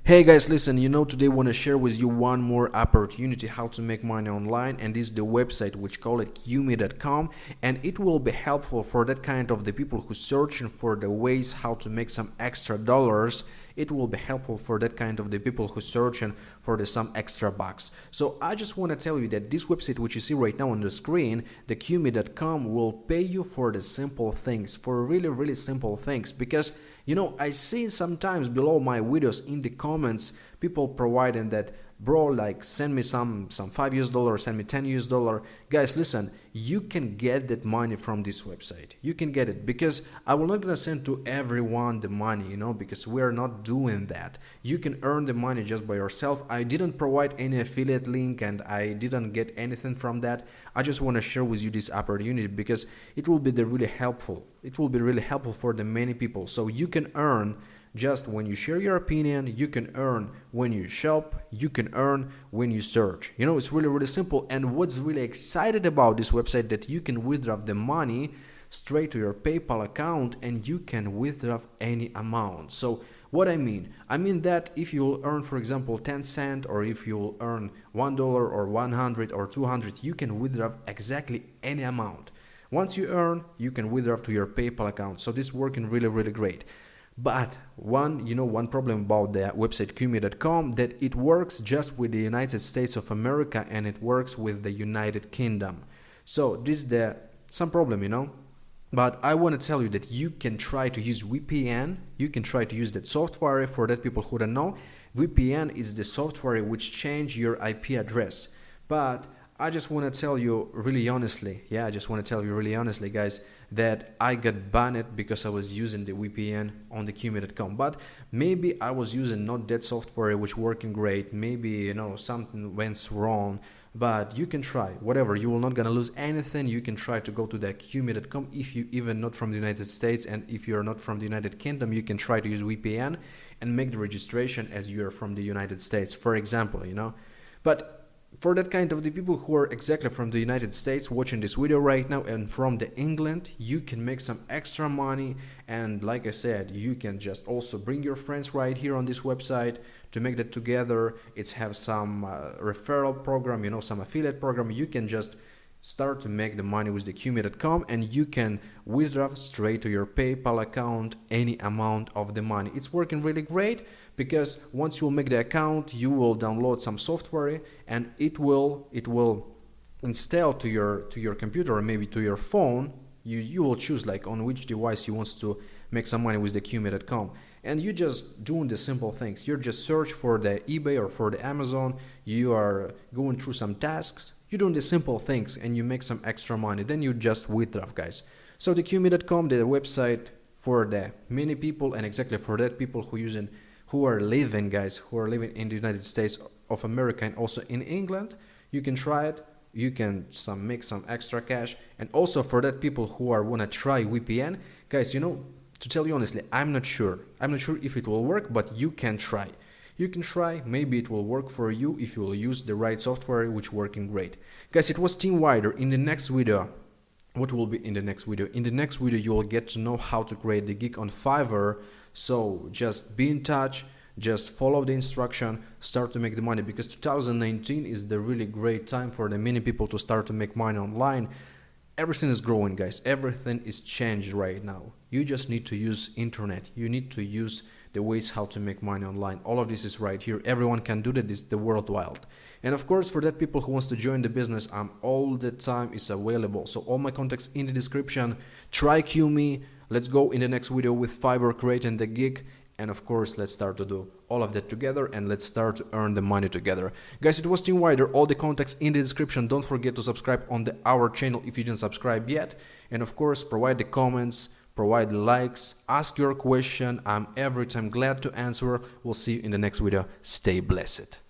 Hey guys, listen, today I want to share with you one more opportunity how to make money online, and this is the website which call it Qmee.com, and it will be helpful for that kind of the people who searching for the ways how to make some extra dollars. It will be helpful for that kind of the people who searching for some extra bucks. So I just want to tell you that this website which you see right now on the screen, the Qmee.com, will pay you for the simple things, for really simple things, because I see sometimes below my videos in the comments people providing that, bro, like send me some $5, send me $10. Guys, listen, you can get that money from this website. You can get it, because I will not gonna send to everyone the money, because we are not doing that. You can earn the money just by yourself. I didn't provide any affiliate link and I didn't get anything from that. I just want to share with you this opportunity because it will be really helpful. It will be really helpful for the many people. So you can earn just when you share your opinion, you can earn when you shop, you can earn when you search. It's really simple. And what's really excited about this website, that you can withdraw the money straight to your PayPal account and you can withdraw any amount. So what I mean that if you'll earn, for example, 10 cents, or if you'll earn $1 or 100 or 200, you can withdraw exactly any amount. Once you earn, you can withdraw to your PayPal account. So this is working really great. But one problem about the website Qmee.com, that it works just with the United States of America and it works with the United Kingdom. So this is some problem, But I want to tell you that you can try to use VPN. You can try to use that software. For that people who don't know, VPN is the software which change your IP address. But I just want to tell you really honestly, guys, that I got banned because I was using the VPN on the Qmee.com. But maybe I was using not that software which working great. Maybe something went wrong. But you can try whatever. You will not gonna lose anything. You can try to go to the Qmee.com if you even not from the United States, and if you're not from the United Kingdom, you can try to use VPN and make the registration as you are from the United States, for example. But for that kind of the people who are exactly from the United States watching this video right now and from the England, you can make some extra money. And like I said, you can just also bring your friends right here on this website to make that together. It's have some referral program, some affiliate program. You can just start to make the money with the Qmee.com, and you can withdraw straight to your PayPal account any amount of the money. It's working really great, because once you will make the account, you will download some software and it will install to your computer or maybe to your phone. You will choose like on which device you want to make some money with the Qmee.com, and you just doing the simple things. You're just search for the eBay or for the Amazon. You are going through some tasks. You're doing the simple things and you make some extra money. Then you just withdraw, guys. So the Qmee.com, the website for the many people, and exactly for that people who are living in the United States of America and also in England. You can try it. You can make some extra cash. And also for that people who wanna try VPN, guys, to tell you honestly, I'm not sure if it will work, but you can try. You can try, maybe it will work for you if you will use the right software, which working great. Guys, it was Team Wider. In the next video, what will be in the next video? In the next video, you will get to know how to create the gig on Fiverr. So just be in touch, just follow the instruction, start to make the money, because 2019 is the really great time for the many people to start to make money online. Everything is growing, guys. Everything is changed right now. You just need to use internet. You need to use the ways how to make money online. All of this is right here. Everyone can do that. This is the world wild. And of course, for that people who wants to join the business, I'm all the time is available. So all my contacts in the description. Try Qmee. Let's go in the next video with Fiverr creating the gig. And of course, let's start to do all of that together, and let's start to earn the money together. Guys, it was Team Wider. All the contacts in the description. Don't forget to subscribe on our channel if you didn't subscribe yet. And of course, provide the comments, provide the likes, ask your question. I'm every time glad to answer. We'll see you in the next video. Stay blessed.